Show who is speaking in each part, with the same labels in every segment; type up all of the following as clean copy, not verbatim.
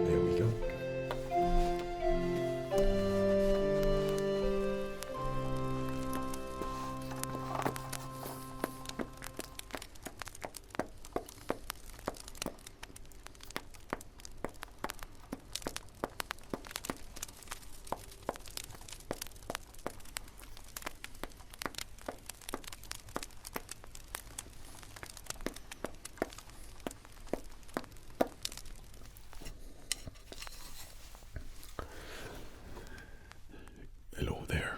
Speaker 1: There we go. Hello there.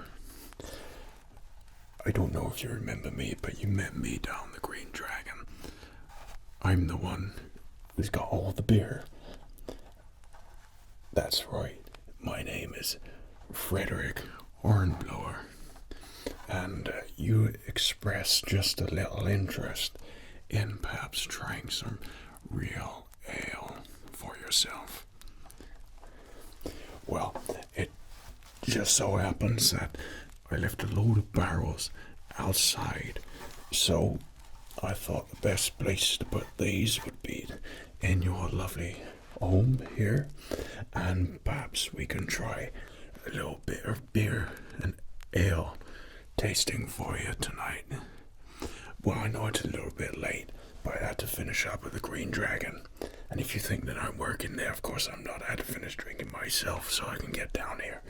Speaker 1: I don't know if you remember me, but you met me down the Green Dragon. I'm the one who's got all the beer. That's right. My name is Frederick Hornblower. And you expressed just a little interest in perhaps trying some real ale for yourself. Well, it just so happens that I left a load of barrels outside, so I thought the best place to put these would be in your lovely home here, and perhaps we can try a little bit of beer and ale tasting for you tonight. Well, I know it's a little bit late, but I had to finish up with the Green Dragon. And if you think that I'm working there, of course I'm not. I had to finish drinking myself so I can get down here.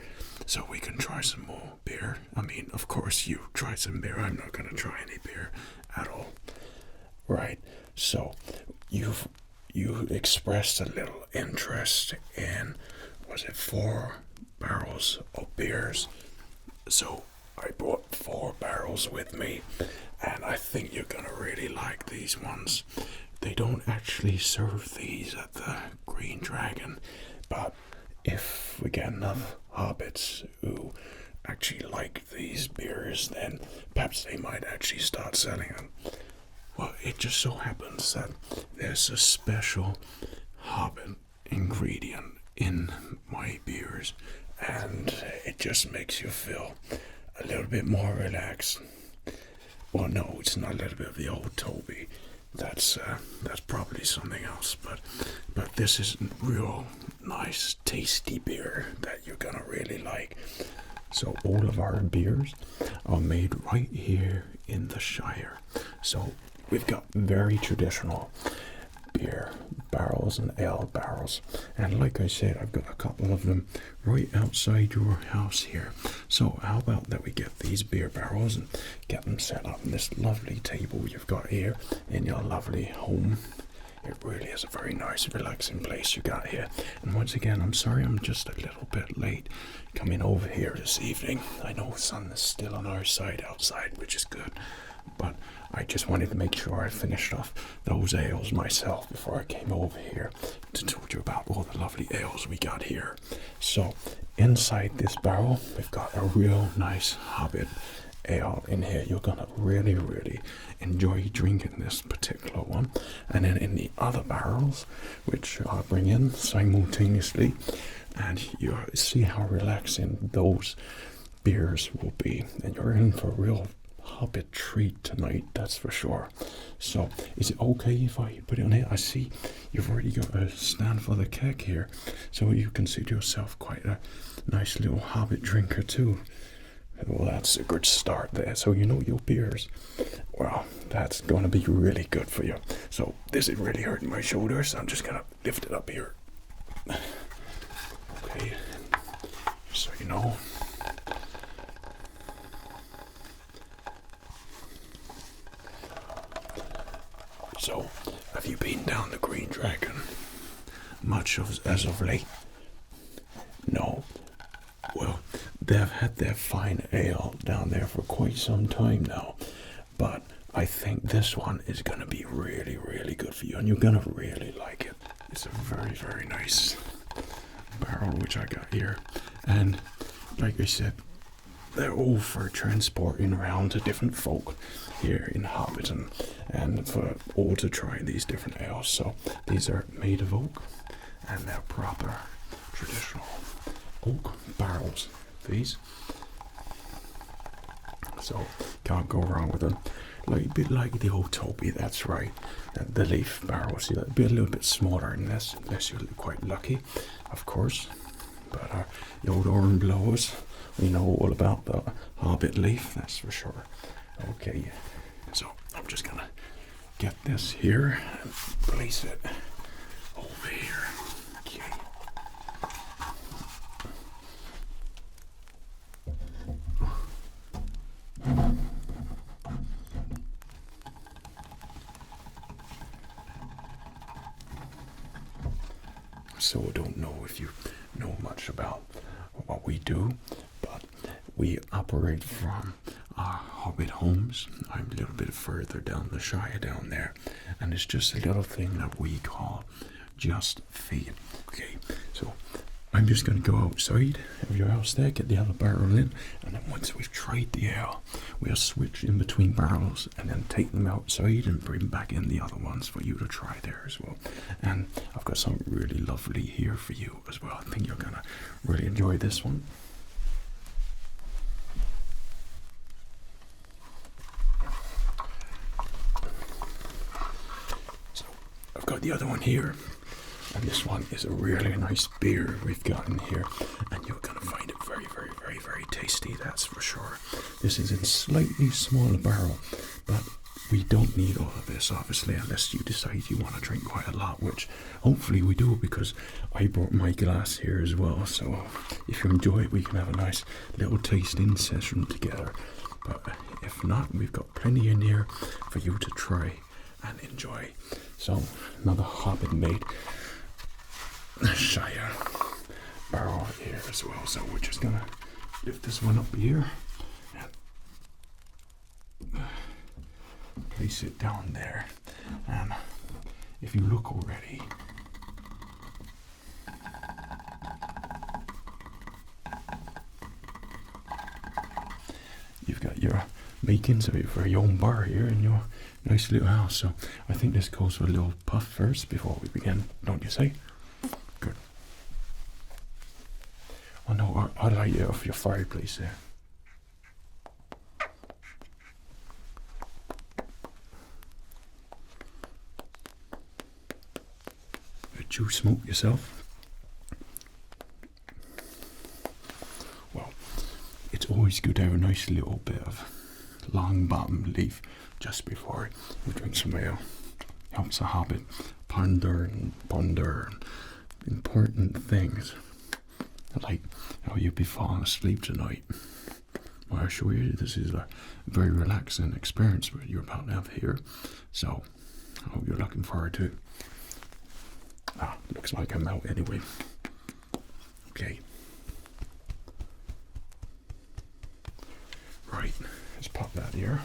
Speaker 1: So we can try some more beer. I mean, of course you try some beer. I'm not going to try any beer at all. Right. So you expressed a little interest in, was it 4 barrels of beers? So I brought 4 barrels with me, and I think you're gonna really like these ones. They don't actually serve these at the Green Dragon, but if we get enough hobbits who actually like these beers, then perhaps they might actually start selling them. Well, it just so happens that there's a special hobbit ingredient in my beers, and it just makes you feel a little bit more relaxed. Well, no, it's not a little bit of the old Toby. That's probably something else. But this is real nice, tasty beer that you're gonna really like. So all of our beers are made right here in the Shire. So we've got very traditional beer barrels and ale barrels, and like I said, I've got a couple of them right outside your house here. So how about that we get these beer barrels and get them set up in this lovely table you've got here in your lovely home. It really is a very nice, relaxing place you got here. And once again, I'm sorry I'm just a little bit late coming over here this evening. I know the sun is still on our side outside, which is good, but I just wanted to make sure I finished off those ales myself before I came over here to talk to you about all the lovely ales we got here. So inside this barrel, we've got a real nice Hobbit ale in here. You're gonna really, really enjoy drinking this particular one. And then in the other barrels, which I'll bring in simultaneously, and you see how relaxing those beers will be. And you're in for a real Hobbit treat tonight, that's for sure. So is it okay if I put it on here? I see you've already got a stand for the keg here, so you consider yourself quite a nice little Hobbit drinker too. Well, that's a good start there. So you know your beers, well, that's going to be really good for you. So this is really hurting my shoulders, so I'm just going to lift it up here. Okay, so you know. So, have you been down the Green Dragon much as of late? No. Well, they've had their fine ale down there for quite some time now, but I think this one is going to be really, really good for you, and you're going to really like it. It's a very, very nice barrel which I got here, and like I said, they're all for transporting around to different folk here in Hobbiton, and for all to try these different ales. So these are made of oak, and they're proper traditional oak barrels, these. So can't go wrong with them. like a bit like the old Toby. That's right. The leaf barrels. See, that'd be a little bit smaller, unless you're quite lucky, of course. But the old orange blowers, we know all about the Hobbit leaf. That's for sure. Okay, so I'm just gonna get this here and place it over here. Okay. So I don't know if you know much about what we do, but we operate from our Hobbit homes. I'm a little bit further down the Shire down there, and it's just a little thing that we call just feed. Okay, so I'm just going to go outside of your house there, get the other barrel in, and then once we've tried the ale, we'll switch in between barrels and then take them outside and bring back in the other ones for you to try there as well. And I've got something really lovely here for you as well. I think you're going to really enjoy this one. So I've got the other one here. And this one is a really nice beer we've got in here, and you're going to find it very, very, very, very tasty, that's for sure. This is in a slightly smaller barrel, but we don't need all of this, obviously, unless you decide you want to drink quite a lot, which hopefully we do, because I brought my glass here as well. So if you enjoy it, we can have a nice little tasting session together. But if not, we've got plenty in here for you to try and enjoy. So another Hobbit made Shire barrel here as well. So we're just gonna lift this one up here and place it down there. And if you look already, you've got your makings of your very own bar here in your nice little house. So I think this goes for a little puff first before we begin, don't you say? Good. Oh no, I'd light it off your fireplace there. Did you smoke yourself? Well, it's always good to have a nice little bit of long bottom leaf just before you drink some ale. Helps a Hobbit ponder and important things, like how you'll be falling asleep tonight. Well, I assure you, this is a very relaxing experience what you're about to have here. So I hope you're looking forward to it. Looks like I'm out anyway. Okay. Right, let's pop that here.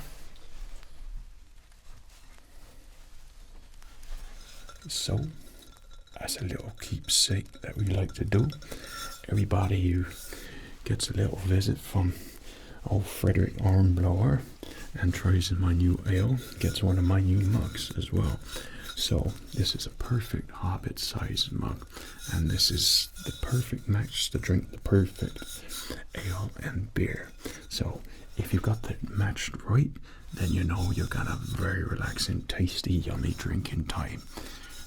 Speaker 1: So, as a little keepsake that we like to do, everybody who gets a little visit from old Frederick Armblower and tries my new ale gets one of my new mugs as well. So this is a perfect Hobbit sized mug, and this is the perfect match to drink the perfect ale and beer. So if you've got that matched right, then you know you're gonna have a very relaxing, tasty, yummy drinking time.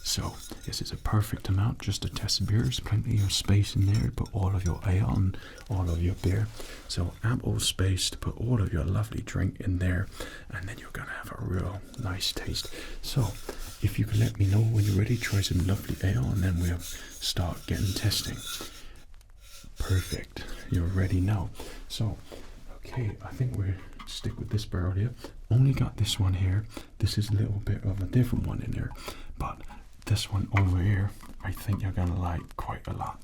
Speaker 1: So this is a perfect amount just to test beers. Plenty of space in there to put all of your ale and all of your beer. So ample space to put all of your lovely drink in there, and then you're gonna have a real nice taste. So if you can let me know when you're ready, try some lovely ale, and then we'll start getting testing. Perfect. You're ready now. So okay, I think we'll stick with this barrel here. Only got this one here. This is a little bit of a different one in there, but this one over here, I think you're gonna like quite a lot.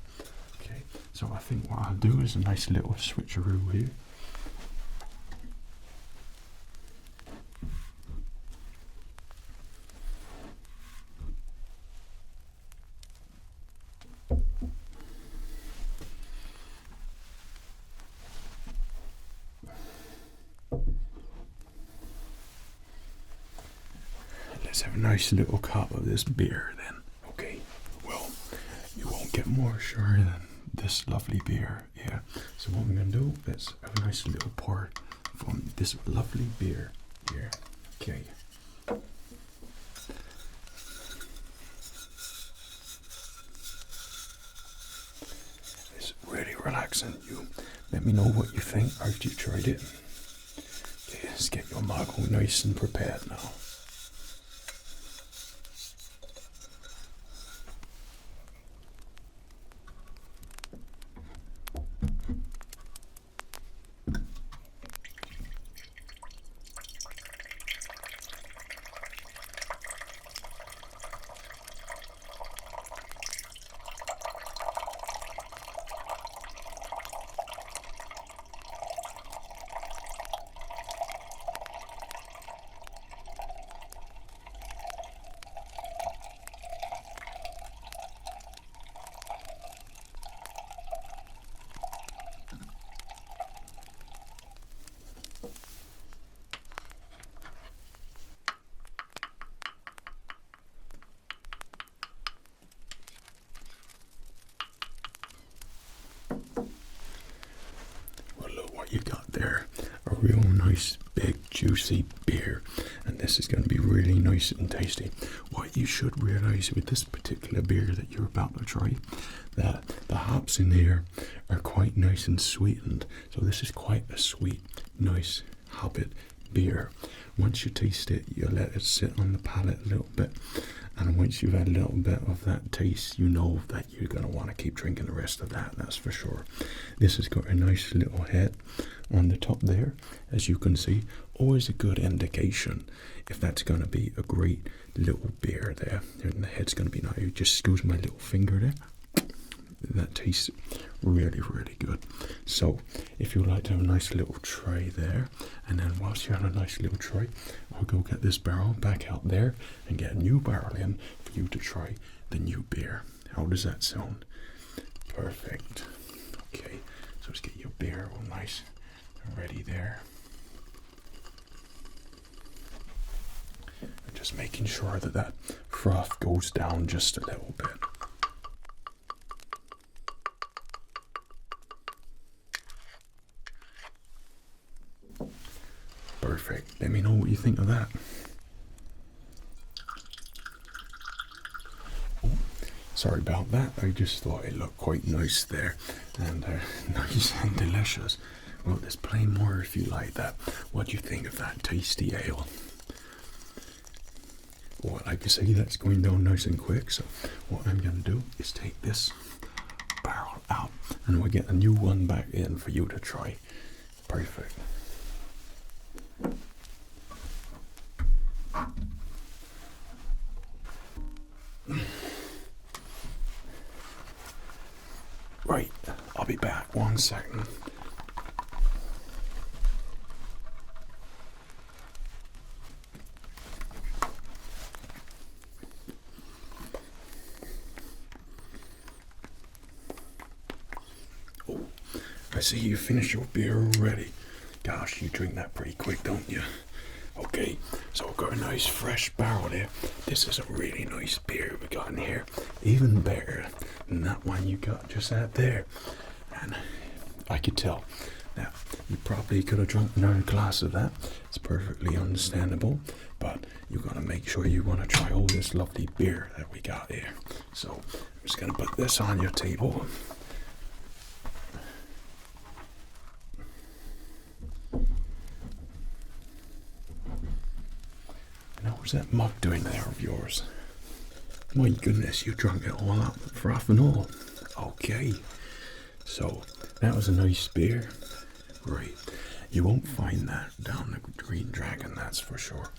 Speaker 1: Okay, so I think what I'll do is a nice little switcheroo here. Let's have a nice little cup of this beer then. Okay, well, you won't get more sure than this lovely beer here. So what we're going to do is have a nice little pour from this lovely beer here. Okay. It's really relaxing. You let me know what you think after you tried it. Okay, let's get your mug all nice and prepared now. Well, look what you got there. A real nice, big, juicy beer. And this is going to be really nice and tasty. What you should realize with this particular beer that you're about to try, that the hops in here are quite nice and sweetened. So this is quite a sweet, nice Hobbit beer. Once you taste it, you let it sit on the palate a little bit. And once you've had a little bit of that taste, you know that you're going to want to keep drinking the rest of that, that's for sure. This has got a nice little head on the top there, as you can see. Always a good indication if that's going to be a great little beer there. And the head's going to be nice. You just squeeze my little finger there. That tastes really, really good. So if you'd like to have a nice little tray there, and then whilst you're on a nice little tray, I'll go get this barrel back out there and get a new barrel in for you to try the new beer. How does that sound? Perfect. Okay, so let's get your beer all nice and ready there. And just making sure that that froth goes down just a little bit. Perfect. Let me know what you think of that. Oh, sorry about that. I just thought it looked quite nice there, and nice and delicious. Well, there's plenty more if you like that. What do you think of that tasty ale? Well, like I say, that's going down nice and quick. So what I'm going to do is take this barrel out, and we'll get a new one back in for you to try. Perfect. Right, I'll be back 1 second. Oh, I see you finished your beer already. Gosh, you drink that pretty quick, don't you? Okay, so we've got a nice fresh barrel there. This is a really nice beer we got in here. Even better than that one you got just out there. And I could tell that you probably could have drunk another glass of that. It's perfectly understandable. But you got to make sure you want to try all this lovely beer that we got here. So I'm just going to put this on your table. Now, what's that mug doing there of yours? My goodness, you drunk it all up, froth and all. Okay, so that was a nice beer. Right, you won't find that down the Green Dragon, that's for sure.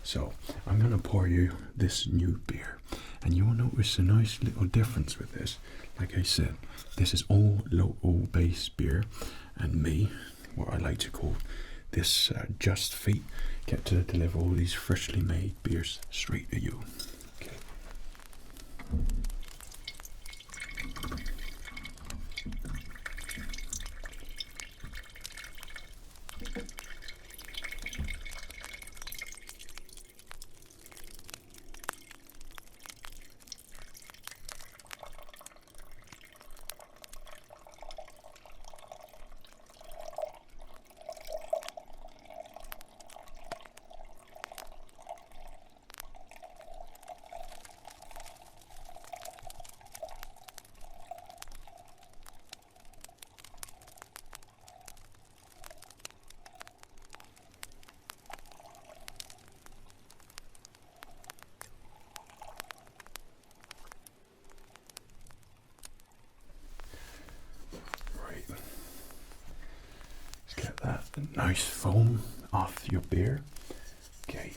Speaker 1: So I'm going to pour you this new beer, and you'll notice a nice little difference with this. Like I said, this is all local based beer, and me, what I like to call this Just Feet, get to deliver all these freshly made beers straight to you. Okay. nice foam off your beer. Okay.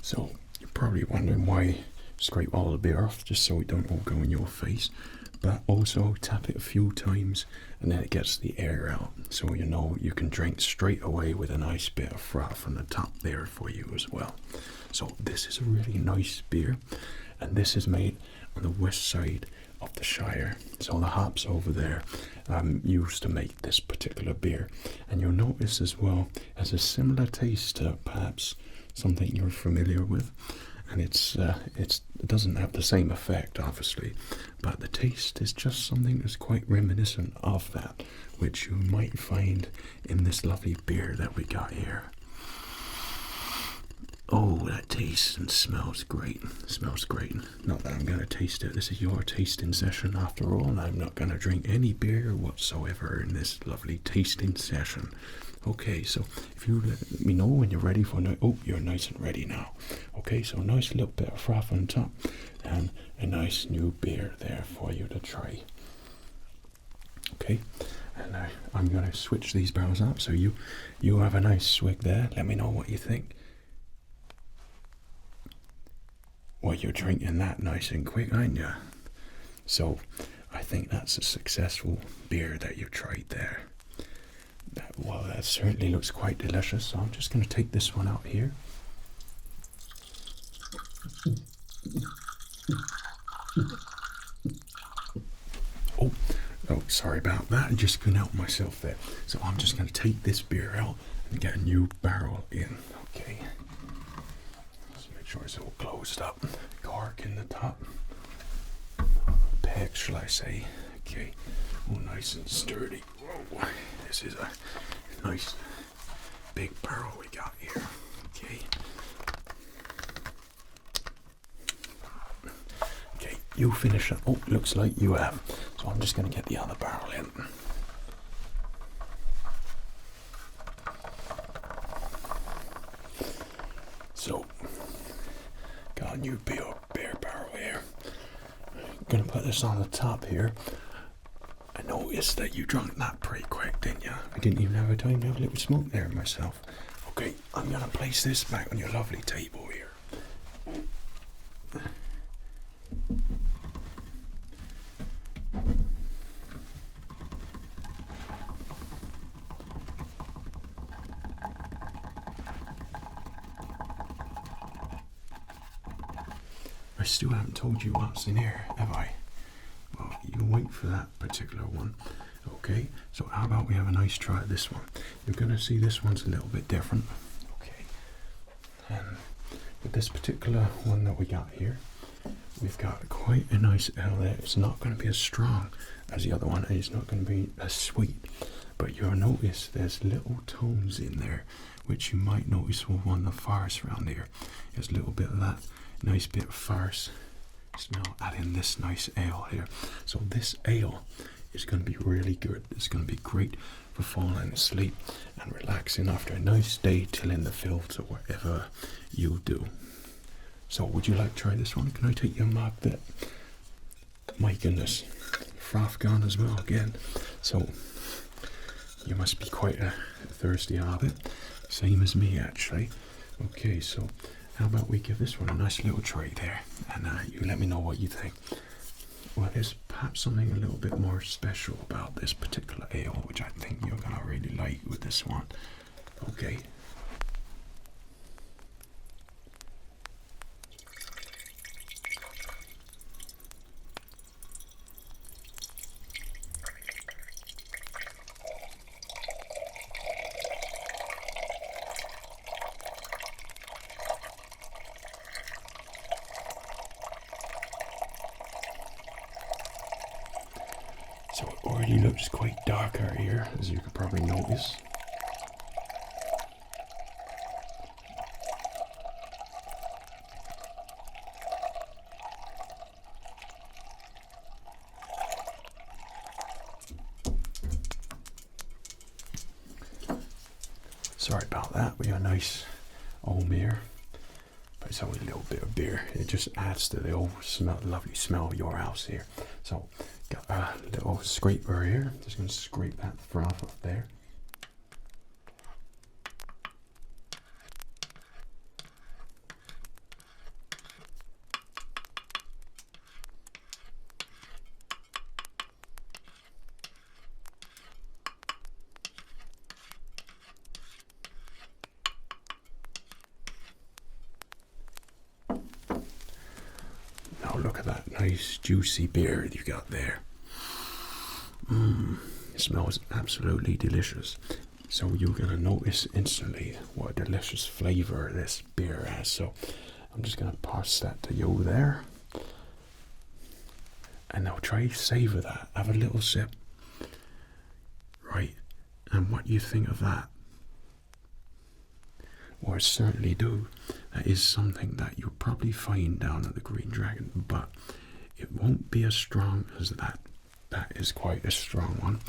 Speaker 1: So you're probably wondering why I scrape all the beer off, just so it don't all go in your face. But also tap it a few times and then it gets the air out. So you know you can drink straight away with a nice bit of froth on the top there for you as well. So this is a really nice beer, and this is made on the west side of the Shire. So the hops over there used to make this particular beer. And you'll notice as well, it has a similar taste to perhaps something you're familiar with, and it doesn't have the same effect obviously, but the taste is just something that's quite reminiscent of that, which you might find in this lovely beer that we got here. Oh, that tastes and smells great. Smells great. Not that I'm going to taste it. This is your tasting session after all, and I'm not going to drink any beer whatsoever in this lovely tasting session. Okay, so if you let me know when you're ready for it. Oh, you're nice and ready now. Okay, so a nice little bit of froth on top and a nice new beer there for you to try. Okay, and I'm going to switch these barrels up so you have a nice swig there. Let me know what you think. Well, you're drinking that nice and quick, aren't you? So I think that's a successful beer that you tried there. Well, that certainly looks quite delicious. So I'm just going to take this one out here. Oh, sorry about that. I just couldn't help myself there. So I'm just going to take this beer out and get a new barrel in. Okay. Make sure it's all closed up. Cork in the top. Peg, shall I say? Okay. Oh, nice and sturdy. Whoa. This is a nice big barrel we got here. Okay. Okay, you finish it. Oh, looks like you have. So I'm just going to get the other barrel in. So, got a new beer barrel here. Gonna put this on the top here. I noticed that you drank that pretty quick, didn't you? I didn't even have a time to have a little smoke there myself. Okay, I'm gonna place this back on your lovely table here. I still haven't told you what's in here, have I? Well, you wait for that particular one. Okay, so how about we have a nice try at this one? You're going to see this one's a little bit different. Okay, and with this particular one that we got here, we've got quite a nice ale there. It's not going to be as strong as the other one, and it's not going to be as sweet. But you'll notice there's little tones in there, which you might notice will want the farce around here. There's a little bit of that nice bit of farce smell adding this nice ale here. So this ale is going to be really good. It's going to be great for falling asleep and relaxing after a nice day tilling the fields or whatever you do. So would you like to try this one? Can I take your mug there? My goodness, froth gone as well again. So you must be quite a thirsty Hobbit, same as me actually. Okay, so how about we give this one a nice little try there, and you let me know what you think. Well, there's perhaps something a little bit more special about this particular ale, which I think you're going to really like with this one. Okay. So it already looks quite darker here, as you could probably notice. sorry about that. We got a nice old beer. But it's only a little bit of beer. It just adds to the old smell, lovely smell of your house here. So, got a little scraper here. Just going to scrape that froth up there. Now look at that nice juicy beer you got there. It smells absolutely delicious. So you're gonna notice instantly what a delicious flavor this beer has. So I'm just gonna pass that to you there. And now try savor that. Have a little sip. Right. And what do you think of that? Well, I certainly do. That is something that you'll probably find down at the Green Dragon, but it won't be as strong as that. That is quite a strong one.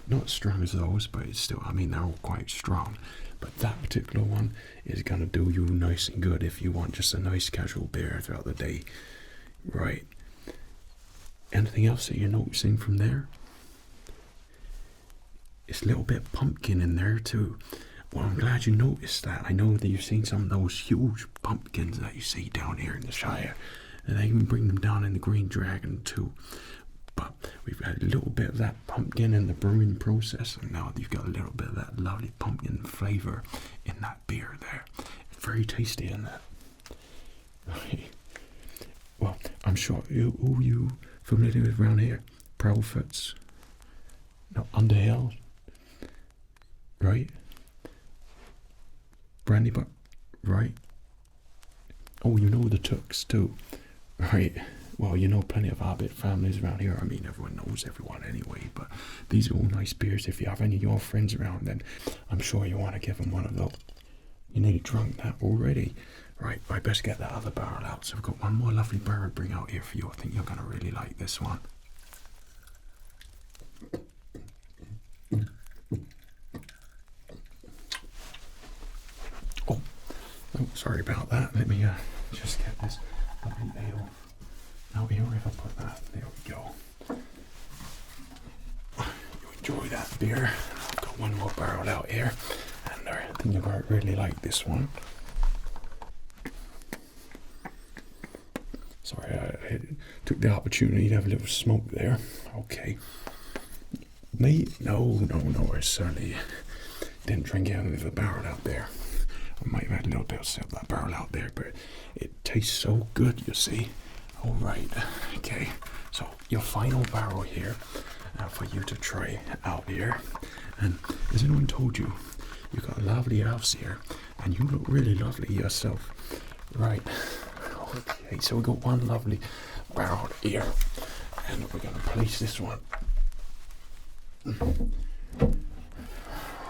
Speaker 1: Not as strong as those, but it's still, I mean, they're all quite strong. But that particular one is going to do you nice and good if you want just a nice casual beer throughout the day. Right. Anything else that you're noticing from there? It's a little bit pumpkin in there too. Well, I'm glad you noticed that. I know that you've seen some of those huge pumpkins that you see down here in the Shire. And they even bring them down in the Green Dragon too. But we've got a little bit of that pumpkin in the brewing process. And now you've got a little bit of that lovely pumpkin flavour in that beer there. It's very tasty in that. Right. Well, I'm sure who you familiar with around here? Proudfoots? No, Underhill? Right? Brandy, but right. Oh, you know the Tooks too, right? Well, you know plenty of Hobbit families around here. I mean, everyone knows everyone anyway. But these are all nice beers. If you have any of your friends around, then I'm sure you want to give them one of those. You nearly drunk that already, right? I best get that other barrel out. So I've got one more lovely barrel to bring out here for you. I think you're gonna really like this one. Oh, sorry about that. Let me just get this lovely ale out here. If I put that, there we go. You enjoy that beer. I've got one more barrel out here, and I think you're going to really like this one. Sorry, I took the opportunity to have a little smoke there. Okay. Me? No. I certainly didn't drink out of the barrel out there. I might have had a little bit of sip of that barrel out there, but it tastes so good, you see. All right, okay. So your final barrel here for you to try out here. And as anyone told you, you got a lovely house here, and you look really lovely yourself. Right. Okay, so we got one lovely barrel here, and we're gonna place this one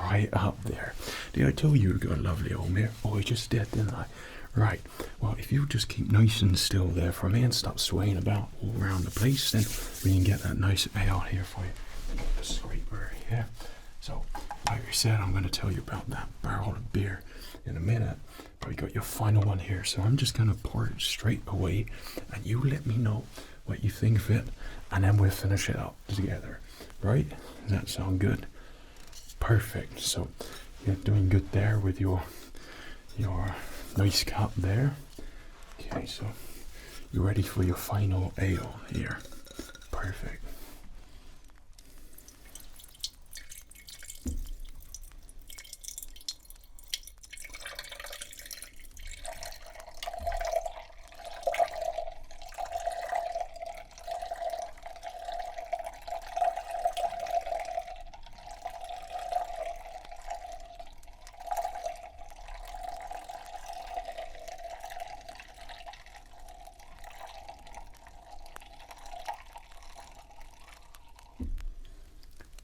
Speaker 1: right up there. Did I tell you to got a lovely old mare? Oh, I just did, didn't I? Right. Well, if you just keep nice and still there for me and stop swaying about all around the place, then we can get that nice ale here for you. The scraper here. So, like I said, I'm going to tell you about that barrel of beer in a minute. But we got your final one here, so I'm just going to pour it straight away, and you let me know what you think of it, and then we'll finish it up together. Right? Does that sound good? Perfect. So you're doing good there with your nice cup there. Okay, so you're ready for your final ale here. Perfect.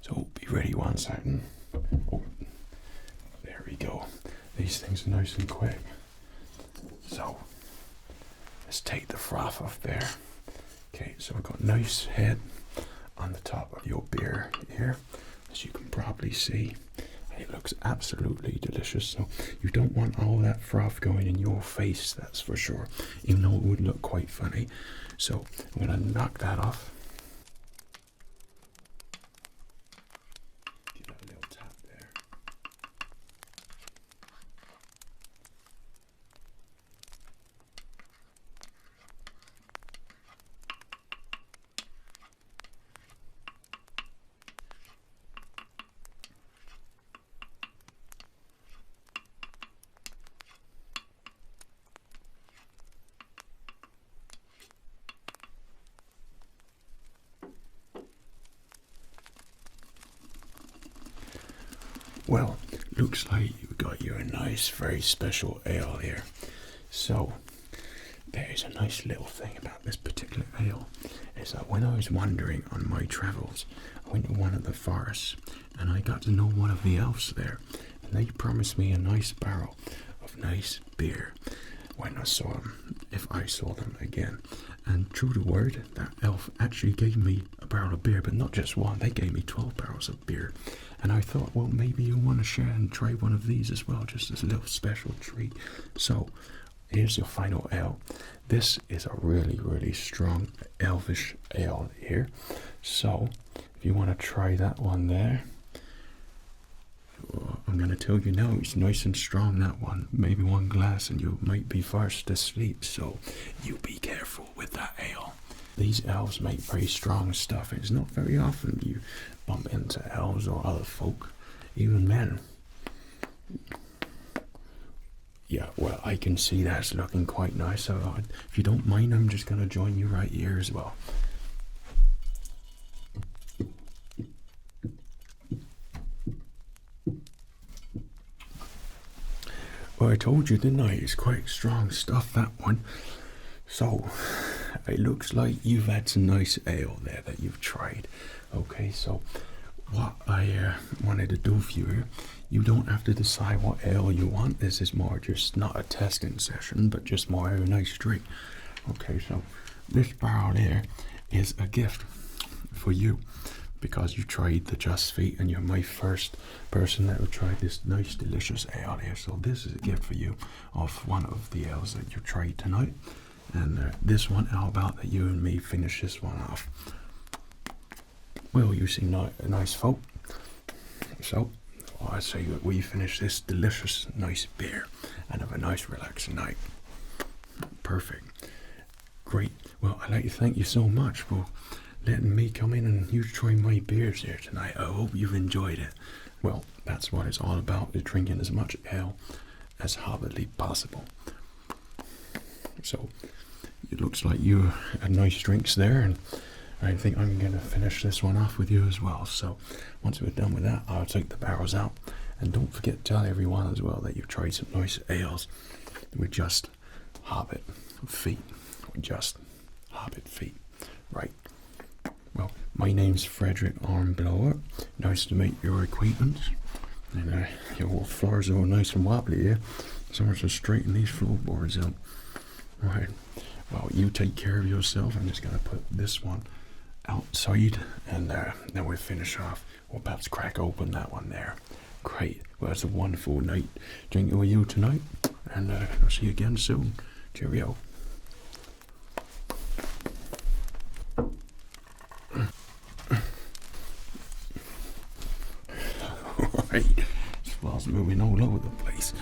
Speaker 1: So be ready 1 second. Oh, there we go. These things are nice and quick. So let's take the froth off there. Okay, so we've got a nice head on the top of your beer here, as you can probably see. It looks absolutely delicious. So you don't want all that froth going in your face, that's for sure. Even though it would look quite funny. So I'm gonna knock that off. Give that a little tap there. Well, looks like you got you a nice, very special ale here. So, there's a nice little thing about this particular ale, is that when I was wandering on my travels, I went to one of the forests, and I got to know one of the elves there, and they promised me a nice barrel of nice beer when I saw them, if I saw them again. And true to word, that elf actually gave me a barrel of beer, but not just one, they gave me 12 barrels of beer. And I thought, well, maybe you want to share and try one of these as well, just as a little special treat. So, here's your final ale. This is a really, really strong elvish ale here. So, if you want to try that one there, I'm going to tell you now, it's nice and strong, that one. Maybe one glass and you might be fast asleep, so you be careful with that ale. These elves make very strong stuff. It's not very often you bump into elves or other folk, even men. Yeah, well, I can see that's looking quite nice, so if you don't mind, I'm just going to join you right here as well. Well, I told you, didn't I? It's quite strong stuff, that one. So, it looks like you've had some nice ale there that you've tried. Okay, so what I wanted to do for you here, you don't have to decide what ale you want. This is more just not a testing session, but just more a nice drink. Okay, so this barrel here is a gift for you, because you tried the Just Feet and you're my first person that would try this nice delicious ale here. So this is a gift for you of one of the ales that you tried tonight. And this one, how about that you and me finish this one off? Well, you seem a nice folk. So I say that we finish this delicious nice beer and have a nice relaxing night. Perfect. Great. Well, I'd like to thank you so much for letting me come in and you try my beers here tonight. I hope you've enjoyed it. Well, that's what it's all about, is drinking as much ale as hobbitly possible. So, it looks like you had nice drinks there, and I think I'm going to finish this one off with you as well. So, once we're done with that, I'll take the barrels out. And don't forget to tell everyone as well that you've tried some nice ales with just hobbit feet. Just hobbit feet. Right. Well, my name's Frederick Armblower. Nice to make your acquaintance. And your floors are all nice and wobbly here. Someone's just straighten these floorboards out. Alright. Well, you take care of yourself. I'm just going to put this one outside, and then we'll finish off. We'll perhaps crack open that one there. Great. Well, it's a wonderful night drinking with you tonight. And I'll see you again soon. Cheerio. Alright. This ball's moving all over the place.